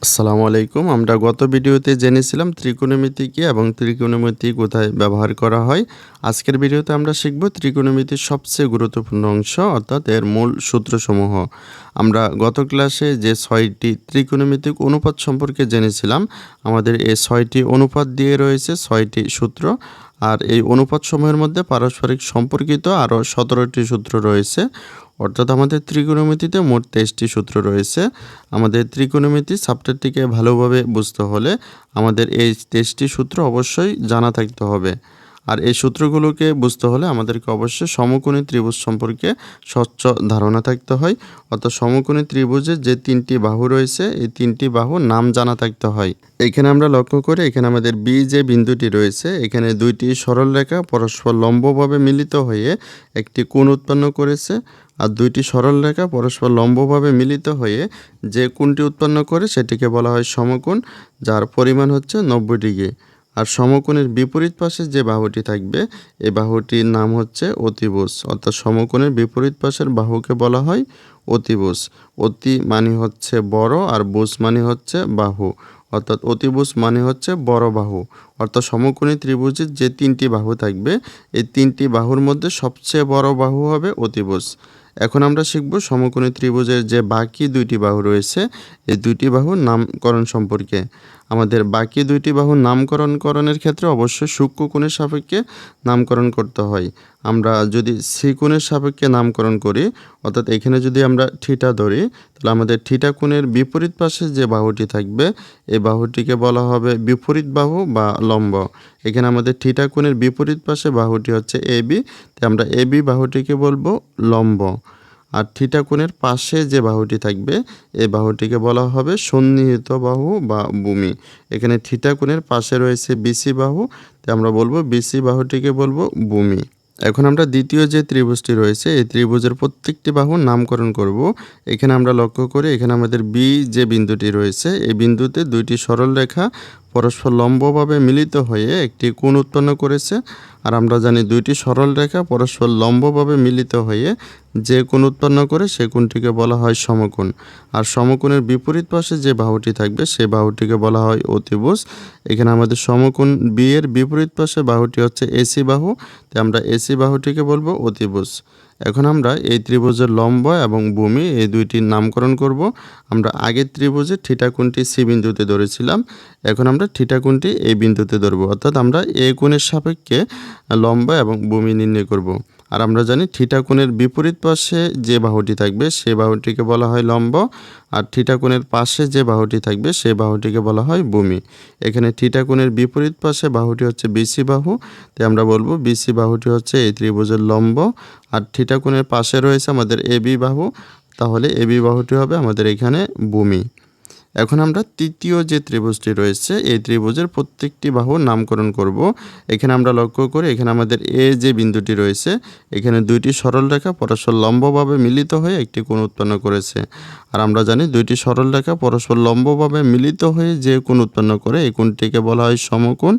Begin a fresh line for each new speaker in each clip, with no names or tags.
আসসালামু আলাইকুম। আমরা গত ভিডিওতে জেনেছিলাম ত্রিকোণমিতি কি এবং ত্রিকোণমিতি কোথায় ব্যবহার করা হয়। আজকের ভিডিওতে আমরা শিখব ত্রিকোণমিতির সবচেয়ে গুরুত্বপূর্ণ অংশ অর্থাৎ এর মূল সূত্রসমূহ। আমরা গত ক্লাসে যে ৬টি ত্রিকোণমিতিক অনুপাত সম্পর্কে জেনেছিলাম, আমাদের এই ৬টি অনুপাত দিয়ে রয়েছে ৬টি সূত্র। আর এই অনুপাতসমূহের মধ্যে পারস্পরিক সম্পর্কিত আরও ১৭টি সূত্র রয়েছে। অর্থাৎ আমাদের ত্রিকোণমিতিতে মোট ২৩টি সূত্র রয়েছে। আমাদের ত্রিকোণমিতি চ্যাপ্টারটিকে ভালোভাবে বুঝতে হলে আমাদের এই ২৩টি সূত্র অবশ্যই জানা থাকতে হবে। আর এই সূত্রগুলোকে বুঝতে হলে আমাদেরকে অবশ্যই সমকোণী ত্রিভুজ সম্পর্কে স্বচ্ছ ধারণা থাকতে হয়। অর্থাৎ সমকোণী ত্রিভুজের যে ৩টি বাহু রয়েছে এই ৩টি বাহুর নাম জানা থাকতে হয়। এখানে আমরা লক্ষ্য করে এখানে আমাদের বি যে বিন্দুটি রয়েছে, এখানে দুইটি সরল রেখা পরস্পর লম্বভাবে মিলিত হয়ে একটি কোণ উৎপন্ন করেছে। আর দুইটি সরল রেখা পরস্পর লম্বভাবে মিলিত হয়ে যে কোণটি উৎপন্ন করে সেটিকে বলা হয় সমকোণ, যার পরিমাণ হচ্ছে ৯০ ডিগ্রি। আর সমকোণের বিপরীত পাশে যে বাহুটি থাকবে এই বাহুটির নাম হচ্ছে অতিভুজ। অর্থাৎ সমকোণের বিপরীত পাশের বাহুকে বলা হয় অতিভুজ। অতি মানে হচ্ছে বড় আর ভুজ মানে হচ্ছে বাহু। অর্থাৎ অতিভুজ মানে হচ্ছে বড় বাহু। অর্থাৎ সমকোণী ত্রিভুজের যে ৩টি বাহু থাকবে এই ৩টি বাহুর মধ্যে সবচেয়ে বড় বাহু হবে অতিভুজ। এখন আমরা শিখব সমকোণী ত্রিভুজের যে বাকি দুইটি বাহু রয়েছে এই দুইটি বাহুর নামকরণ সম্পর্কে। আমাদের বাকি দুইটি বাহুর নামকরণের ক্ষেত্রে অবশ্যই সূক্ষ্ম কোণের সাপেক্ষে নামকরণ করতে হয়। আমরা যদি সি কোণের সাপেক্ষে নামকরণ করি, অর্থাৎ এখানে যদি আমরা থিটা ধরি, তাহলে আমাদের থিটা কোণের বিপরীত পাশে যে বাহুটি থাকবে এই বাহুটিকে বলা হবে বিপরীত বাহু বা লম্ব। এখানে আমাদের থিটা কোণের বিপরীত পাশে বাহুটি হচ্ছে এবি, তাই আমরা এবি বাহুটিকে বলবো লম্ব। আর থিটা কোণের পাশে যে বাহুটি থাকবে এই বাহুটিকে বলা হবে সন্নিহিত বাহু বা ভূমি। এখানে থিটা কোণের পাশে রয়েছে বিসি বাহু, তাই আমরা বলবো বিসি বাহুটিকে বলবো ভূমি। এখন আমরা দ্বিতীয় যে ত্রিভুজটি রয়েছে এই ত্রিভুজের প্রত্যেকটি বাহুর নামকরণ করব। এখানে আমরা লক্ষ্য করি এখানে আমাদের বি যে বিন্দুটি রয়েছে এই বিন্দুতে দুইটি সরল রেখা পরস্পর লম্বভাবে মিলিত হয়ে একটি কোণ উৎপন্ন করেছে। আর আমরা জানি দুইটি সরল রেখা পরস্পর লম্বভাবে মিলিত হয়ে যে কোণ উৎপন্ন করে সে কোণটিকে বলা হয় সমকোণ। আর সমকোণের বিপরীত পাশে যে বাহুটি থাকবে সে বাহুটিকে বলা হয় অতিভুজ। এখানে আমাদের সমকোণ বি এর বিপরীত পাশে বাহুটি হচ্ছে এসি বাহু, তাই আমরা এসি বাহুটিকে বলবো অতিভুজ। এখন আমরা এই ত্রিভুজের লম্ব এবং ভূমি এই দুইটির নামকরণ করব। আমরা আগের ত্রিভুজে থিটা কোণটি সি বিন্দুতে ধরেছিলাম, এখন আমরা থিটা কোণটি এই বিন্দুতে ধরব। অর্থাৎ আমরা এ কোণের সাপেক্ষে লম্ব এবং ভূমি নির্ণয় করব। আর আমরা জানি থিটা কোণের বিপরীত পাশে যে বাহুটি থাকবে সে বাহুটিকে বলা হয় লম্ব, আর থিটা কোণের পাশে যে বাহুটি থাকবে সে বাহুটিকে বলা হয় ভূমি। এখানে থিটা কোণের বিপরীত পাশে বাহুটি হচ্ছে বিসি বাহু, তাই আমরা বলবো বিসি বাহুটি হচ্ছে এই ত্রিভুজের লম্ব। আর থিটা কোণের পাশে রয়েছে আমাদের এবি বাহু, তাহলে এবি বাহুটি হবে আমাদের এখানে ভূমি। এখন আমরা তৃতীয় যে ত্রিভুজটি রয়েছে এই ত্রিভুজের প্রত্যেকটি বাহুর নামকরণ করব। এখানে আমরা লক্ষ্য করি এখানে আমাদের এ যে বিন্দুটি রয়েছে এখানে দুইটি সরল রেখা পরস্পর লম্বভাবে মিলিত হয়ে একটি কোণ উৎপন্ন করেছে। আর আমরা জানি দুইটি সরল রেখা পরস্পর লম্বভাবে মিলিত হয়ে যে কোণ উৎপন্ন করে এই কোণটিকে বলা হয় সমকোণ।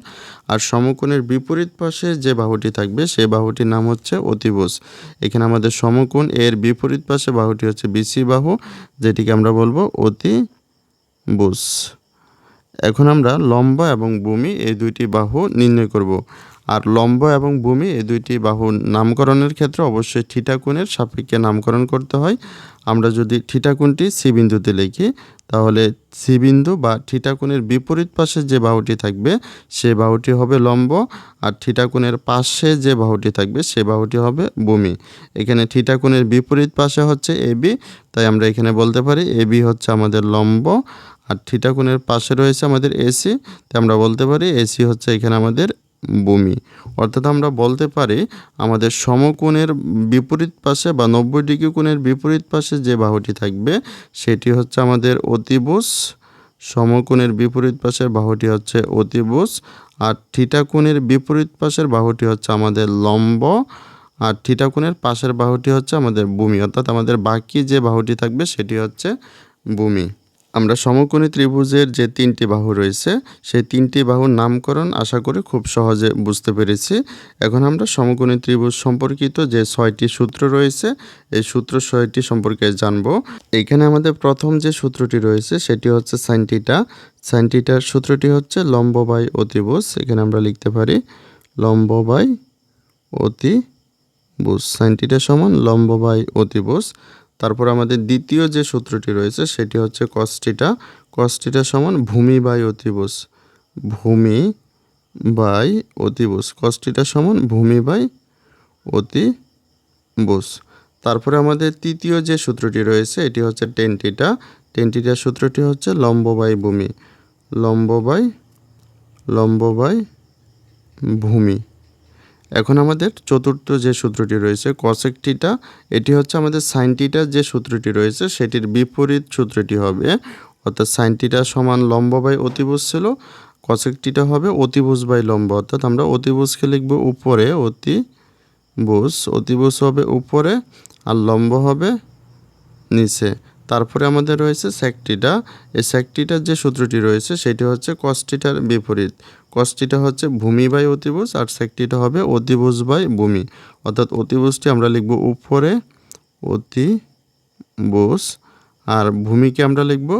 আর সমকোণের বিপরীত পাশে যে বাহুটি থাকবে সেই বাহুটির নাম হচ্ছে অতিভুজ। এখানে আমাদের সমকোণ এর বিপরীত পাশে বাহুটি হচ্ছে বিসি বাহু, যেটিকে আমরা বলবো অতিভুজ। এখন আমরা লম্ব এবং ভূমি এই দুইটি বাহু নির্ণয় করব। আর লম্ব এবং ভূমি এই দুইটি বাহুর নামকরণের ক্ষেত্রে অবশ্যই থিটা কোণের সাপেক্ষে নামকরণ করতে হয়। আমরা যদি থিটা কোণটি সি বিন্দুতে লিখি তাহলে সি বিন্দু বা থিটা কোণের বিপরীত পাশে যে বাহুটি থাকবে সে বাহুটি হবে লম্ব, আর থিটা কোণের পাশে যে বাহুটি থাকবে সে বাহুটি হবে ভূমি। এখানে থিটা কোণের বিপরীত পাশে হচ্ছে এবি, তাই আমরা এখানে বলতে পারি এবি হচ্ছে আমাদের লম্ব। আর থিটা কোণের পাশে রয়েছে আমাদের এসি, তাই আমরা বলতে পারি এসি হচ্ছে এখানে আমাদের ভূমি। অর্থাৎ আমরা বলতে পারি আমাদের সমকোণের বিপরীত পাশে বা ৯০ ডিগ্রি কোণের বিপরীত পাশে যে বাহুটি থাকবে সেটি হচ্ছে আমাদের অতিভুজ। সমকোণের বিপরীত পাশের বাহুটি হচ্ছে অতিভুজ। আর থিটা কোণের বিপরীত পাশের বাহুটি হচ্ছে আমাদের লম্ব। আর থিটা কোণের পাশের বাহুটি হচ্ছে আমাদের ভূমি। অর্থাৎ আমাদের বাকি যে বাহুটি থাকবে সেটি হচ্ছে ভূমি। আমরা সমকোণী ত্রিভুজের যে 3টি বাহু রয়েছে সেই 3টি বাহুর নামকরণ আশা করি খুব সহজে বুঝতে পেরেছি। এখন আমরা সমকোণী ত্রিভুজ সম্পর্কিত যে 6টি সূত্র রয়েছে এই সূত্র 6টি সম্পর্কে জানব। এখানে আমাদের প্রথম যে সূত্রটি রয়েছে সেটি হচ্ছে সাইন থিটা। সাইন থিটার সূত্রটি হচ্ছে লম্ব বাই অতিভুজ। এখানে আমরা লিখতে পারি লম্ব বাই অতিভুজ। সাইন থিটা সমান লম্ব বাই অতিভুজ। তারপর আমাদের দ্বিতীয় যে সূত্রটি রয়েছে সেটি হচ্ছে কস থিটা। কস থিটা সমান ভূমি বাই অতিভুজ। ভূমি বাই অতিভুজ। কস থিটা সমান ভূমি বাই অতিভুজ। তারপরে আমাদের তৃতীয় যে সূত্রটি রয়েছে এটি হচ্ছে টেন থিটা। টেন থিটার সূত্রটি হচ্ছে লম্ব বাই ভূমি। লম্ব বাই ভূমি। এখন আমাদের চতুর্থ যে সূত্রটি রয়েছে কসেক থিটা। এটি হচ্ছে আমাদের সাইন থিটার যে সূত্রটি রয়েছে সেটির বিপরীত সূত্রটি হবে, অর্থাৎ সাইন থিটা সমান লম্ব বাই অতিভুজ ছিল, কসেক থিটা হবে অতিভুজ বাই লম্ব। অর্থাৎ আমরা অতিভুজকে লিখব উপরে, অতিভুজ হবে উপরে আর লম্ব হবে নিচে। তারপরে আমাদের রয়েছে সেক থিটা। এই সেক থিটার যে সূত্রটি রয়েছে সেটি হচ্ছে কস থিটার বিপরীত। কস থিটা হচ্ছে ভূমি বাই অতিভুজ আর সেক থিটা হবে অতিভুজ বাই ভূমি। অর্থাৎ অতিভুজটি আমরা লিখব উপরে অতিভুজ আর ভূমিকে আমরা লিখব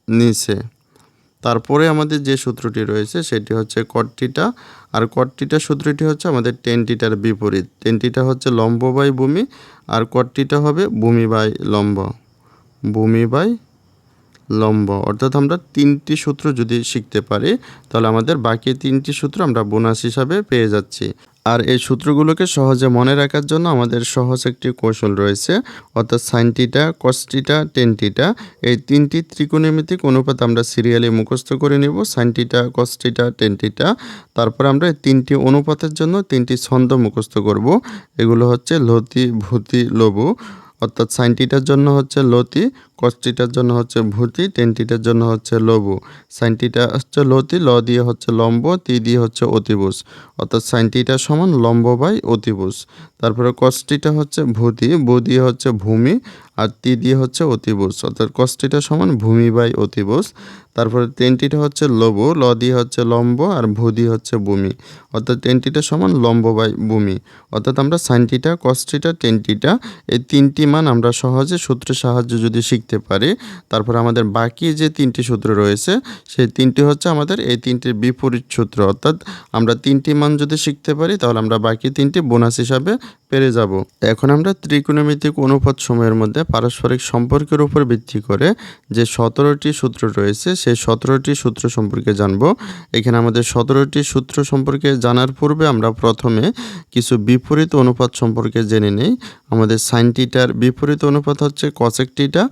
নিচে। তারপরে আমাদের যে সূত্রটি রয়েছে সেটি হচ্ছে কট থিটা। আর কট থিটার সূত্রটি হচ্ছে আমাদের টেন থিটার বিপরীত। টেন থিটা হচ্ছে লম্ব বাই ভূমি আর কট থিটা হবে ভূমি বাই লম্ব। ভূমি বাই লম্ব। অর্থাৎ আমরা 3টি সূত্র যদি শিখতে পারি তাহলে আমাদের বাকি 3টি সূত্র আমরা বোনাস হিসাবে পেয়ে যাচ্ছি। আর এই সূত্রগুলোকে সহজে মনে রাখার জন্য আমাদের সহজ একটি কৌশল রয়েছে, অর্থাৎ sign theta, cos theta, tan theta এই 3টি ত্রিকোণমিতিক অনুপাত আমরা সিরিয়ালি মুখস্থ করে নেব। Sign theta, cos theta, tan theta. তারপর আমরা এই 3টি অনুপাতের জন্য 3টি ছন্দ মুখস্থ করব। এগুলো হচ্ছে লতি, ভূতি, লঘু। অর্থাৎ সাইন থিটার জন্য হচ্ছে লতি, কস থিটার জন্য হচ্ছে ভূতি, টেন থিটার জন্য হচ্ছে লঘু। সাইন থিটা হচ্ছে লতি, ল দিয়ে হচ্ছে লম্ব, তি দিয়ে হচ্ছে অতিভুজ। অর্থাৎ সাইন থিটা সমান লম্ব বাই অতিভুজ। তারপরে কস থিটা হচ্ছে ভূতি, ভূ দিয়ে হচ্ছে ভূমি আর তি দিয়ে হচ্ছে অতিভুজ। অর্থাৎ কস থিটা সমান ভূমি বাই অতিভুজ। তারপরে টেন থিটা হচ্ছে লঘু, ল দিয়ে হচ্ছে লম্ব আর ভূ দিয়ে হচ্ছে ভূমি। অর্থাৎ টেন থিটা সমান লম্ব বাই ভূমি। অর্থাৎ আমরা sign theta, cos theta, tan theta এই 3টি মান আমরা সহজে সূত্রের সাহায্যে যদি শিখতে পারি, তারপর আমাদের বাকি যে 3টি সূত্র রয়েছে সেই 3টি হচ্ছে আমাদের এই 3টির বিপরীত সূত্র। অর্থাৎ আমরা 3টি মান যদি শিখতে পারি তাহলে আমরা বাকি 3টি বোনাস হিসাবে পেরে যাব। এখন আমরা ত্রিকোণমিতিক অনুপাত সময়ের মধ্যে পারস্পরিক সম্পর্কের উপর ভিত্তি করে যে 17টি সূত্র রয়েছে সেই 17টি সূত্র সম্পর্কে জানব। এখানে আমাদের 17টি সূত্র সম্পর্কে জানার পূর্বে আমরা প্রথমে কিছু বিপরীত অনুপাত সম্পর্কে জেনে নেই। আমাদের সাইন থিটার বিপরীত অনুপাত হচ্ছে কসেক থিটা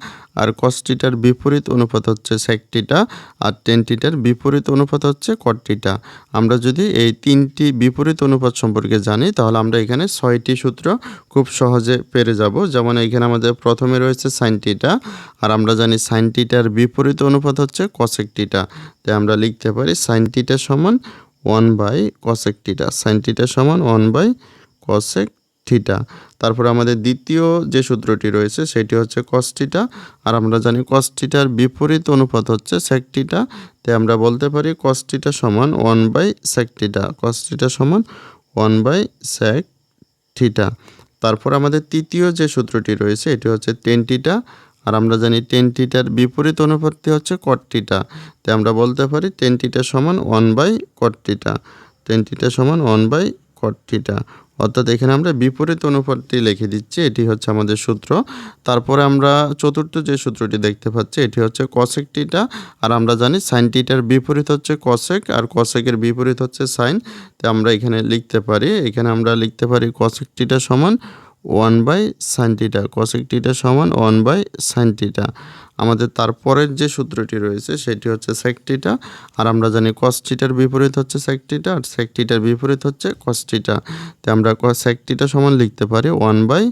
আর কস থিটার বিপরীত অনুপাত হচ্ছে সেক থিটা আর টেন থিটার বিপরীত অনুপাত হচ্ছে কট থিটা। আমরা যদি এই 3টি বিপরীত অনুপাত সম্পর্কে জানি তাহলে আমরা এখানে 6টি সূত্র খুব সহজে পেরে যাব। যেমন এখানে আমাদের প্রথমে রয়েছে সাইন থিটা আর আমরা জানি সাইন থিটার বিপরীত অনুপাত হচ্ছে কসেক থিটা। তাই আমরা লিখতে পারি সাইন থিটা সমান 1 by cosec theta. Sine theta সমান 1 বাই কসেক থিটা। তারপর আমাদের দ্বিতীয় যে সূত্রটি রয়েছে সেটি হচ্ছে কস থিটা আর আমরা জানি কস থিটার বিপরীত অনুপাত হচ্ছে সেক থিটা। তাই আমরা বলতে পারি কস থিটা সমান 1 by sec theta. Cos theta সমান 1 বাই সেক থিটা। তারপর আমাদের তৃতীয় যে সূত্রটি রয়েছে এটি হচ্ছে টেন থিটা আর আমরা জানি টেন থিটার বিপরীত অনুপাতটি হচ্ছে কট থিটা। তাই আমরা বলতে পারি টেন থিটা সমান 1 by cot theta. Tan theta সমান 1 বাই কট থিটা। অর্থাৎ এখানে আমরা বিপরীত অনুপাতটি লিখে দিচ্ছি, এটি হচ্ছে আমাদের সূত্র। তারপরে আমরা চতুর্থ যে সূত্রটি দেখতে পাচ্ছি এটি হচ্ছে কসেক থিটা আর আমরা জানি সাইন থিটার বিপরীত হচ্ছে কসেক আর কসেকের বিপরীত হচ্ছে সাইন। তো আমরা এখানে আমরা লিখতে পারি কসেক থিটা সমান 1 by sine theta. Cosec theta সমান 1 বাই সাইন থিটা। আমাদের তারপরের যে সূত্রটি রয়েছে সেটি হচ্ছে সেক থিটা আর আমরা জানি কস থিটার বিপরীত হচ্ছে সেক থিটা আর সেক থিটার বিপরীত হচ্ছে কস থিটা। তাই আমরা সেক থিটা সমান লিখতে পারি 1 by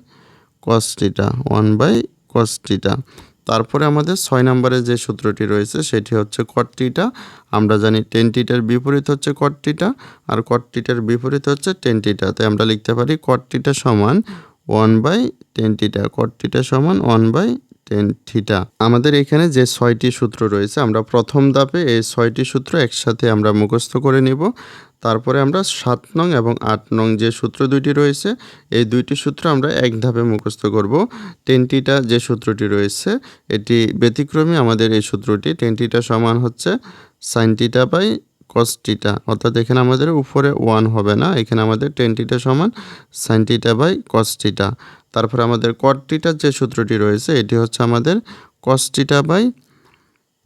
cos theta. 1 by cos theta. তারপরে আমাদের 6 নম্বরে যে সূত্রটি রয়েছে সেটি হচ্ছে কট থিটা। আমরা জানি টেন থিটার বিপরীত হচ্ছে কট থিটা আর কট থিটার বিপরীত হচ্ছে টেন থিটা। তাই আমরা লিখতে পারি কট থিটা সমান 1 by tan theta. Cot theta সমান 1 বাই টেন থিটা। আমাদের এখানে যে 6টি সূত্র রয়েছে আমরা প্রথম ধাপে এই 6টি সূত্র একসাথে আমরা মুখস্থ করে নিব। তারপরে আমরা 7 নং এবং 8 নং যে সূত্র দুইটি রয়েছে এই দুইটি সূত্র আমরা এক ধাপে মুখস্থ করব। টেন থিটা যে সূত্রটি রয়েছে এটি ব্যতিক্রমী আমাদের এই সূত্রটি। টেন থিটা সমান হচ্ছে sine theta by cos theta, অর্থাৎ এখানে আমাদের উপরে 1 হবে না, এখানে আমাদের টেন থিটা সমান sine theta by cos theta. তারপরে আমাদের কট থিটার যে সূত্রটি রয়েছে এটি হচ্ছে আমাদের cos theta by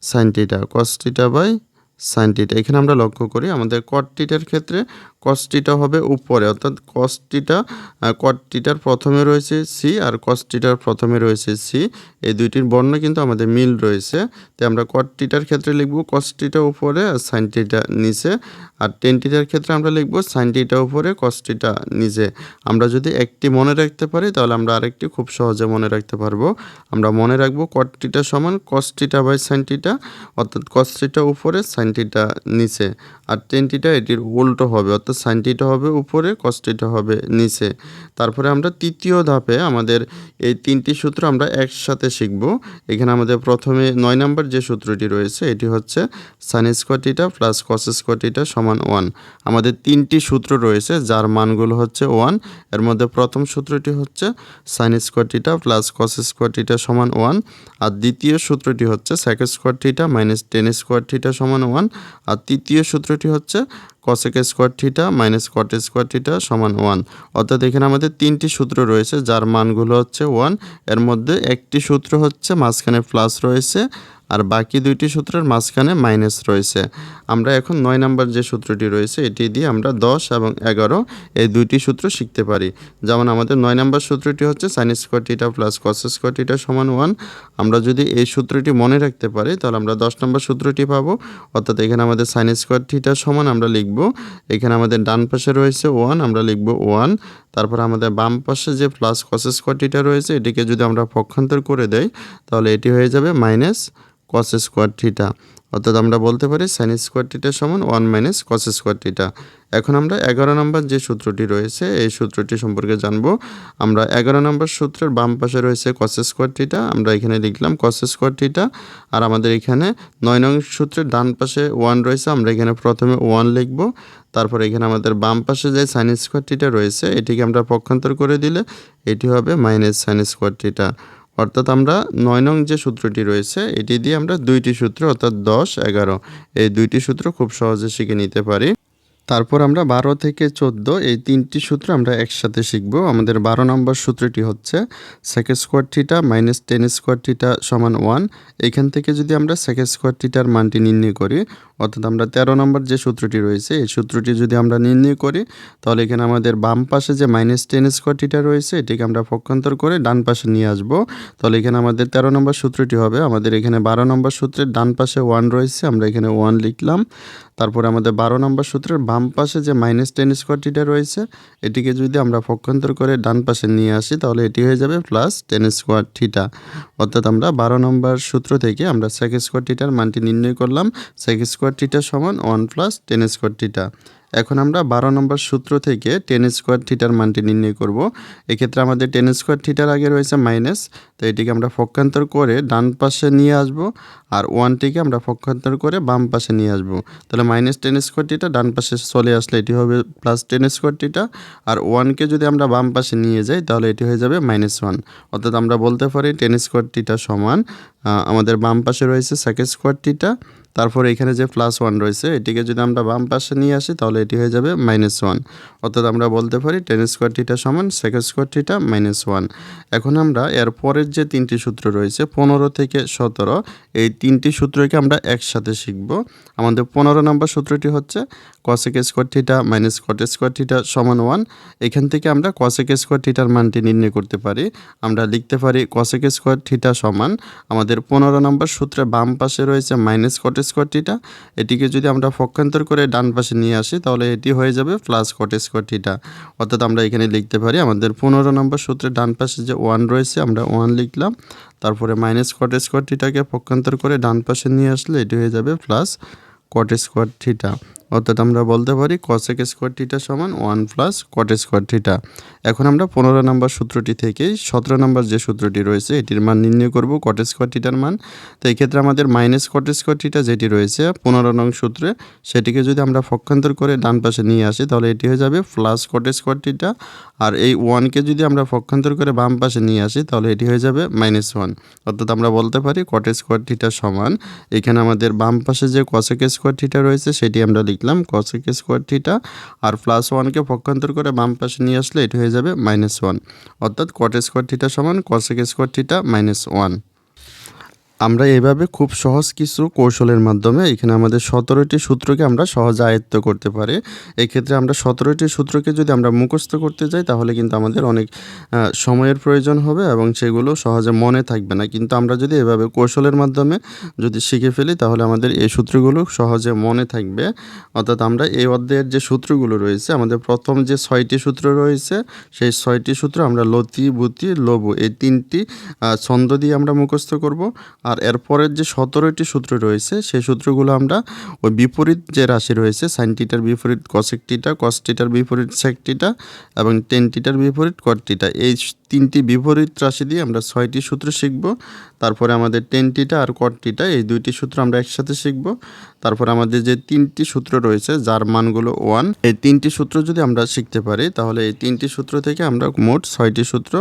sine theta, cos theta by sine theta. এখানে আমরা লক্ষ্য করি আমাদের কট থিটার ক্ষেত্রে কস থিটা হবে উপরে, অর্থাৎ কস থিটা কট থিটার প্রথমে রয়েছে সি আর কস থিটার প্রথমে রয়েছে সি, এই দুইটির বর্ণ কিন্তু আমাদের মিল রয়েছে। তাই আমরা কট থিটার ক্ষেত্রে লিখব কস থিটা উপরে আর সাইন থিটা নিচে, আর টেন থিটার ক্ষেত্রে আমরা লিখব সাইন থিটা উপরে কস থিটা নিচে। আমরা যদি একটি মনে রাখতে পারি তাহলে আমরা আরেকটি খুব সহজে মনে রাখতে পারবো। আমরা মনে রাখবো কট থিটা সমান cos theta by sine theta, অর্থাৎ কস থিটা উপরে সাইন থিটা নিচে। আর টেন থিটা এটির উল্টো হবে, অর্থাৎ সাইন থিটা হবে উপরে কস থিটা হবে নিচে। তারপরে আমরা তৃতীয় ধাপে আমাদের এই তিনটি সূত্র আমরা একসাথে শিখব। এখানে আমাদের প্রথমে 9 নম্বর যে সূত্রটি রয়েছে এটি হচ্ছে sine square theta plus cos square theta সমান 1। আমাদের তিনটি সূত্র রয়েছে যার মানগুলো হচ্ছে 1। এর মধ্যে প্রথম সূত্রটি হচ্ছে sine square theta plus cos square theta সমান 1, আর দ্বিতীয় সূত্রটি হচ্ছে sec square theta minus tan square theta সমান 1, আর তৃতীয় সূত্রটি হচ্ছে cosec square theta minus cot square theta সমান 1। অর্থাৎ এখানে আমাদের তিনটি সূত্র রয়েছে যার মানগুলো হচ্ছে 1। এর মধ্যে একটি সূত্র হচ্ছে মাঝখানে প্লাস রয়েছে আর বাকি দুইটি সূত্রের মাঝখানে মাইনাস রয়েছে। আমরা এখন 9 নম্বর যে সূত্রটি রয়েছে এটি দিয়ে আমরা 10 এবং 11 এই দুইটি সূত্র শিখতে পারি। যেমন আমাদের 9 নম্বর সূত্রটি হচ্ছে sine square theta plus cos square theta সমান 1। আমরা যদি এই সূত্রটি মনে রাখতে পারি তাহলে আমরা 10 নম্বর সূত্রটি পাবো, অর্থাৎ এখানে আমাদের সাইন স্কোয়ার থিটা সমান আমরা লিখব, এখানে আমাদের ডান পাশে রয়েছে 1 আমরা লিখব 1। তারপর আমাদের বাম পাশে যে প্লাস কস স্কোয়ার থিটা রয়েছে এটিকে যদি আমরা পক্ষান্তর করে দেই তাহলে এটি হয়ে যাবে মাইনাস কস স্কোয়ার থিটা, অর্থাৎ আমরা বলতে পারি সাইন স্কোয়ার থিটা সমান 1 মাইনাস কস স্কোয়ার থিটা। এখন আমরা 11 নম্বর যে সূত্রটি রয়েছে এই সূত্রটি সম্পর্কে জানবো। আমরা 11 নম্বর সূত্রের বাম পাশে রয়েছে কস স্কোয়ার থিটা, আমরা এখানে লিখলাম কস স্কোয়ার থিটা। আর আমাদের এখানে 9 নং সূত্রের ডান পাশে 1 রয়েছে, আমরা এখানে প্রথমে 1 লিখব। তারপর এখানে আমাদের বাম পাশে যে সাইন স্কোয়ার থিটা রয়েছে এটিকে আমরা পক্ষান্তর করে দিলে এটি হবে মাইনাস সাইন স্কোয়ার থিটা। অর্থাৎ আমরা 9 নং যে সূত্রটি রয়েছে এটি দিয়ে আমরা দুইটি সূত্র অর্থাৎ 10, 11 এই দুইটি সূত্র খুব সহজে শিখে নিতে পারি। তারপর আমরা 12 থেকে 14 এই তিনটি সূত্র আমরা একসাথে শিখব। আমাদের 12 নম্বর সূত্রটি হচ্ছে sec square theta minus tan square theta সমান 1। এখান থেকে যদি আমরা সেক স্কোয়ার থিটার মানটি নির্ণয় করি, অর্থাৎ আমরা 13 নম্বর যে সূত্রটি রয়েছে এই সূত্রটি যদি আমরা নির্ণয় করি তাহলে এখানে আমাদের বাম পাশে যে মাইনাস টেন স্কোয়ার থিটা রয়েছে এটিকে আমরা পক্ষান্তর করে ডান পাশে নিয়ে আসব। তাহলে এখানে আমাদের 13 নম্বর সূত্রটি হবে, আমাদের এখানে 12 নম্বর সূত্রের ডান পাশে 1 রয়েছে, আমরা এখানে 1 লিখলাম। তারপরে আমাদের 12 নম্বর সূত্রের বাম পাশে যে মাইনাস টেন স্কোয়ার থিটা রয়েছে এটিকে যদি আমরা পক্ষান্তর করে ডান পাশে নিয়ে আসি তাহলে এটি হয়ে যাবে প্লাস টেন স্কোয়ার থিটা। অর্থাৎ আমরা 12 নম্বর সূত্র থেকে আমরা সেক স্কোয়ার থিটার মানটি নির্ণয় করলাম, সেক স্কোয়ার থিটা সমান 1 প্লাস টেন স্কোয়ার থিটা। এখন আমরা 12 নম্বর সূত্র থেকে টেন স্কোয়ার থিটার মানটি নির্ণয় করব। এক্ষেত্রে আমাদের টেন স্কোয়ার থিটার আগে রয়েছে মাইনাস, তো এটিকে আমরা পক্ষান্তর করে ডান পাশে নিয়ে আসব, আর 1টিকে আমরা পক্ষান্তর করে বাম পাশে নিয়ে আসব। তাহলে মাইনাস টেন স্কোয়ার থিটা ডান পাশে চলে আসলে এটি হবে প্লাস টেন স্কোয়ার থিটা, আর 1কে যদি আমরা বাম পাশে নিয়ে যাই তাহলে এটি হয়ে যাবে -1। অর্থাৎ আমরা বলতে পারি টেন স্কোয়ার থিটা সমান আমাদের বাম পাশে রয়েছে সেক স্কোয়ার থিটা, তারপরে এখানে যে +1 রয়েছে এটিকে যদি আমরা বাম পাশে নিয়ে আসি তাহলে এটি হয়ে যাবে -1। অর্থাৎ আমরা বলতে পারি টেন স্কোয়ার থিটা সমান সেক স্কোয়ার থিটা -1। এখন আমরা এর পরের যে তিনটি সূত্র রয়েছে 15 থেকে 17 এই তিনটি সূত্রকে আমরা একসাথে শিখব। আমাদের 15 নম্বর সূত্রটি হচ্ছে cosec square theta minus cot square theta সমান 1। এখান থেকে আমরা কসেক স্কোয়ার থিটার মানটি নির্ণয় করতে পারি। আমরা লিখতে পারি কসেক স্কোয়ার থিটা সমান আমাদের 15 নম্বর সূত্রের বাম পাশে রয়েছে মাইনাস কট স্কোয়ার থিটা, এটিকে যদি আমরা পক্ষান্তর করে ডান পাশে নিয়ে আসি তাহলে এটি হয়ে যাবে প্লাস কট স্কোয়ার থিটা। অর্থাৎ আমরা এখানে লিখতে পারি আমাদের 15 নম্বর সূত্রের ডান পাশে যে 1 রয়েছে আমরা 1 লিখলাম, তারপরে মাইনাস কট স্কোয়ার থিটাকে পক্ষান্তর করে ডান পাশে নিয়ে আসলে এটি হয়ে যাবে প্লাস কট স্কোয়ার থিটা। অর্থাৎ আমরা বলতে পারি cosec স্কোয়ার থিটা সমান 1 প্লাস cot স্কোয়ার থিটা। এখন আমরা 15 নম্বর সূত্রটি থেকে 17 নম্বর যে সূত্রটি রয়েছে এটির মান নির্ণয় করব cot স্কোয়ার থিটার মান। তো এই ক্ষেত্রে আমাদের মাইনাস cot স্কোয়ার থিটা যেটি রয়েছে 15 নং সূত্রে, সেটিকে যদি আমরা পক্ষান্তর করে ডান পাশে নিয়ে আসি তাহলে এটি হয়ে যাবে প্লাস cot স্কোয়ার থিটা। আর এই 1কে যদি আমরা পক্ষান্তর করে বাম পাশে নিয়ে আসি তাহলে এটি হয়ে যাবে -1। অর্থাৎ আমরা বলতে পারি cot স্কোয়ার থিটা সমান, এখানে আমাদের বাম পাশে যে cosec স্কোয়ার থিটা রয়েছে সেটি আমরা লিখলাম cosec স্কোয়ার থিটা, আর +1কে পক্ষান্তর করে বাম পাশে নিয়ে আসলে এটি হয়ে যাবে -1। অর্থাৎ cot স্কোয়ার থিটা সমান cosec স্কোয়ার থিটা -1। আমরা এভাবে খুব সহজ কিছু কৌশলের মাধ্যমে এখানে আমাদের 17টি সূত্রকে আমরা সহজে আয়ত্ত করতে পারি। এক্ষেত্রে আমরা 17টি সূত্রকে যদি আমরা মুখস্থ করতে যাই তাহলে কিন্তু আমাদের অনেক সময়ের প্রয়োজন হবে এবং সেগুলো সহজে মনে থাকবে না। কিন্তু আমরা যদি এভাবে কৌশলের মাধ্যমে যদি শিখে ফেলি তাহলে আমাদের এই সূত্রগুলো সহজে মনে থাকবে। অর্থাৎ আমরা এই অধ্যায়ের যে সূত্রগুলো রয়েছে, আমাদের প্রথম যে 6টি সূত্র রয়েছে সেই 6টি সূত্র আমরা লতি, বুতি, লবু এই 3টি ছন্দ দিয়ে আমরা মুখস্থ করব। আর এরপরের যে 17টি সূত্র রয়েছে সেই সূত্রগুলো আমরা ওই বিপরীত যে রাশি রয়েছে sin থিটার বিপরীত cosec থিটা, cos থিটার বিপরীত sec থিটা এবং tan থিটার বিপরীত cot থিটা, এই 3টি বিপরীত রাশি দিয়ে আমরা 6টি সূত্র শিখব। তারপরে আমাদের tan থিটা আর cot থিটা এই 2টি সূত্র আমরা একসাথে শিখব। তারপর আমাদের যে 3টি সূত্র রয়েছে যার মানগুলো 1, এই 3টি সূত্র যদি আমরা শিখতে পারি তাহলে এই 3টি সূত্র থেকে আমরা মোট 6টি সূত্র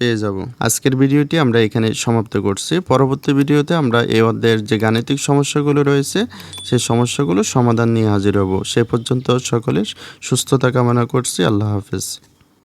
পেয়ে যাব। আজকের ভিডিওটি আমরা এখানে সমাপ্ত করছি। পরবর্তী ভিডিওতে আমরা এই অধ্যায়ের যে গাণিতিক সমস্যাগুলো রয়েছে সেই সমস্যাগুলো সমাধান নিয়ে হাজির হব। সে পর্যন্ত সকলের সুস্থতা কামনা করছি। আল্লাহ হাফেজ।